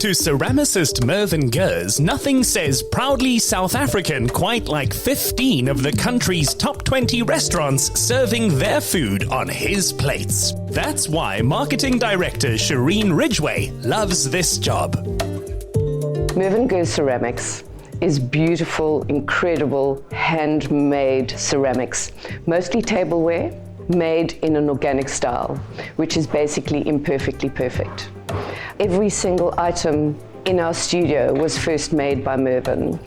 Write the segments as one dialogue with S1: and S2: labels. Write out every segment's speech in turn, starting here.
S1: To ceramicist Mervyn Gers, nothing says proudly South African quite like 15 of the country's top 20 restaurants serving their food on his plates. That's why Marketing Director Shireen Ridgway loves this job.
S2: Mervyn Gers Ceramics is beautiful, incredible, handmade ceramics, mostly tableware, made in an organic style, which is basically imperfectly perfect. Every single item in our studio was first made by Mervyn.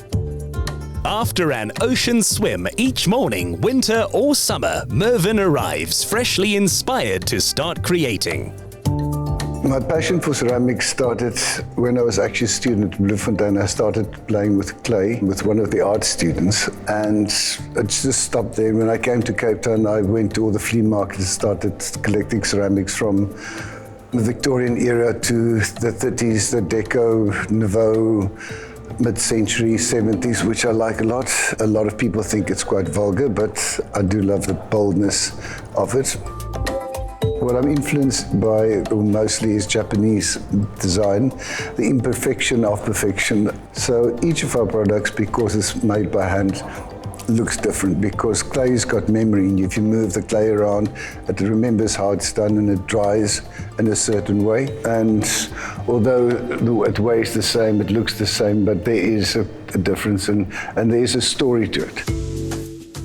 S1: After an ocean swim each morning, winter or summer, Mervyn arrives freshly inspired to start creating.
S3: My passion for ceramics started when I was actually a student at Bloemfontein. I started playing with clay with one of the art students, and it just stopped there. When I came to Cape Town, I went to all the flea markets and started collecting ceramics from the Victorian era to the 30s, the Deco, Nouveau, mid-century 70s, which I like a lot. A lot of people think it's quite vulgar, but I do love the boldness of it. What I'm influenced by mostly is Japanese design, the imperfection of perfection. So each of our products, because it's made by hand, looks different because clay's got memory, and if you move the clay around, it remembers how it's done and it dries in a certain way. And although it weighs the same, it looks the same, but there is a difference and there is a story to it.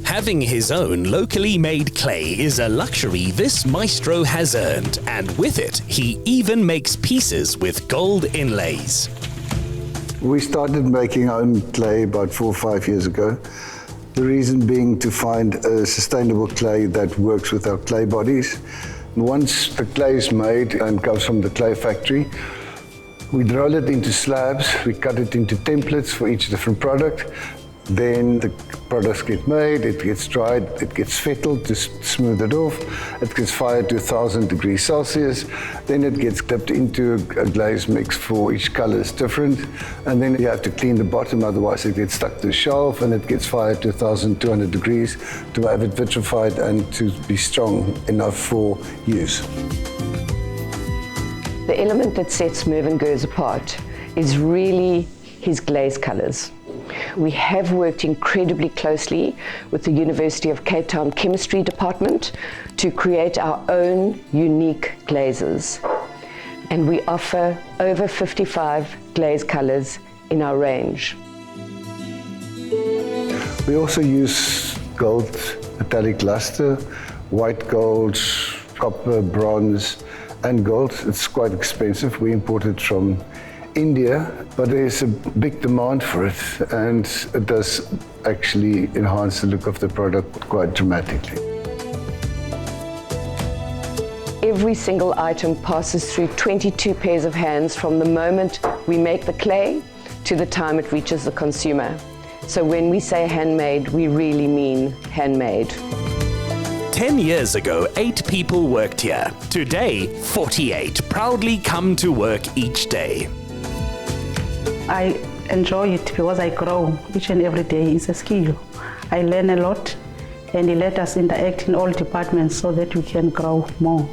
S1: Having his own locally made clay is a luxury this maestro has earned, and with it, he even makes pieces with gold inlays.
S3: We started making our own clay about 4 or 5 years ago. The reason being to find a sustainable clay that works with our clay bodies. Once the clay is made and comes from the clay factory, we roll it into slabs, we cut it into templates for each different product. Then the products get made, it gets dried, it gets fettled to smooth it off, it gets fired to 1,000 degrees Celsius, then it gets dipped into a glaze mix for each color is different, and then you have to clean the bottom, otherwise it gets stuck to the shelf, and it gets fired to 1,200 degrees to have it vitrified and to be strong enough for use.
S2: The element that sets Mervyn Gers apart is really his glaze colors. We have worked incredibly closely with the University of Cape Town Chemistry Department to create our own unique glazes. And we offer over 55 glaze colors in our range.
S3: We also use gold metallic luster, white gold, copper, bronze, and gold. It's quite expensive. We import it from India, but there's a big demand for it, and it does actually enhance the look of the product quite dramatically.
S2: Every single item passes through 22 pairs of hands from the moment we make the clay to the time it reaches the consumer. So when we say handmade, we really mean handmade.
S1: 10 years ago, 8 people worked here. Today, 48 proudly come to work each day.
S4: I enjoy it because I grow each and every day. It's a skill. I learn a lot, and he let us interact in all departments so that we can grow more.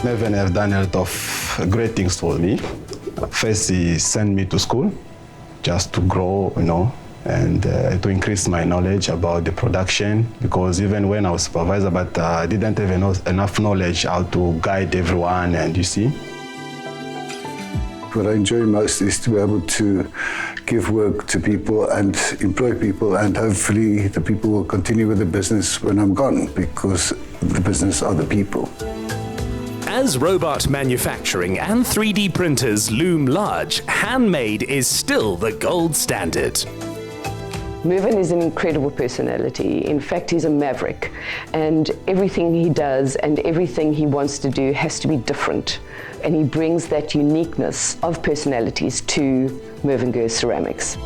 S5: Mervyn have done a lot of great things for me. First, he sent me to school just to grow, and to increase my knowledge about the production, because even when I was supervisor, but I didn't have enough knowledge how to guide everyone, and you see.
S3: What I enjoy most is to be able to give work to people and employ people, and hopefully the people will continue with the business when I'm gone, because the business are the people.
S1: As robot manufacturing and 3D printers loom large, handmade is still the gold standard.
S2: Mervyn is an incredible personality. In fact, he's a maverick, and everything he does and everything he wants to do has to be different. And he brings that uniqueness of personalities to Mervyn Gers Ceramics.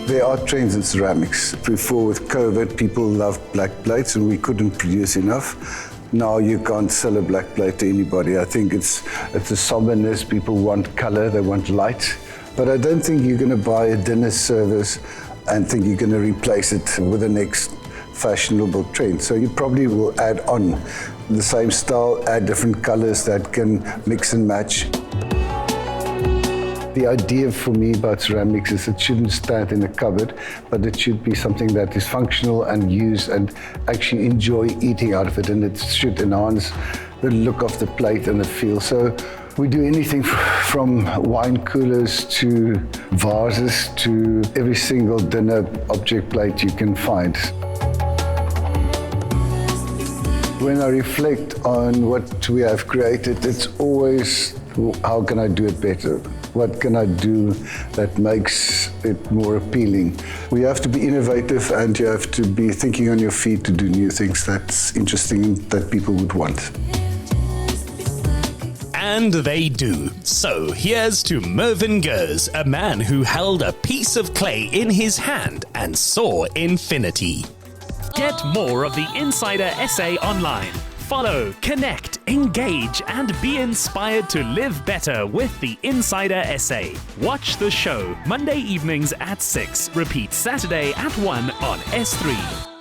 S3: There are trends in ceramics. Before, with COVID, people loved black plates and we couldn't produce enough. Now you can't sell a black plate to anybody. I think it's a somberness. People want color, they want light. But I don't think you're going to buy a dinner service and think you're going to replace it with the next fashionable trend. So you probably will add on the same style, add different colors that can mix and match. The idea for me about ceramics is it shouldn't stand in a cupboard, but it should be something that is functional and used and actually enjoy eating out of it, and it should enhance the look of the plate and the feel. So we do anything from wine coolers to vases to every single dinner object plate you can find. When I reflect on what we have created, it's always, how can I do it better? What can I do that makes it more appealing? We have to be innovative, and you have to be thinking on your feet to do new things that's interesting, that people would want.
S1: And they do. So here's to Mervyn Gers, a man who held a piece of clay in his hand and saw infinity.
S6: Get more of the Insider Essay online. Follow, connect, engage, and be inspired to live better with the Insider Essay. Watch the show Monday evenings at 6. Repeat Saturday at 1 on S3.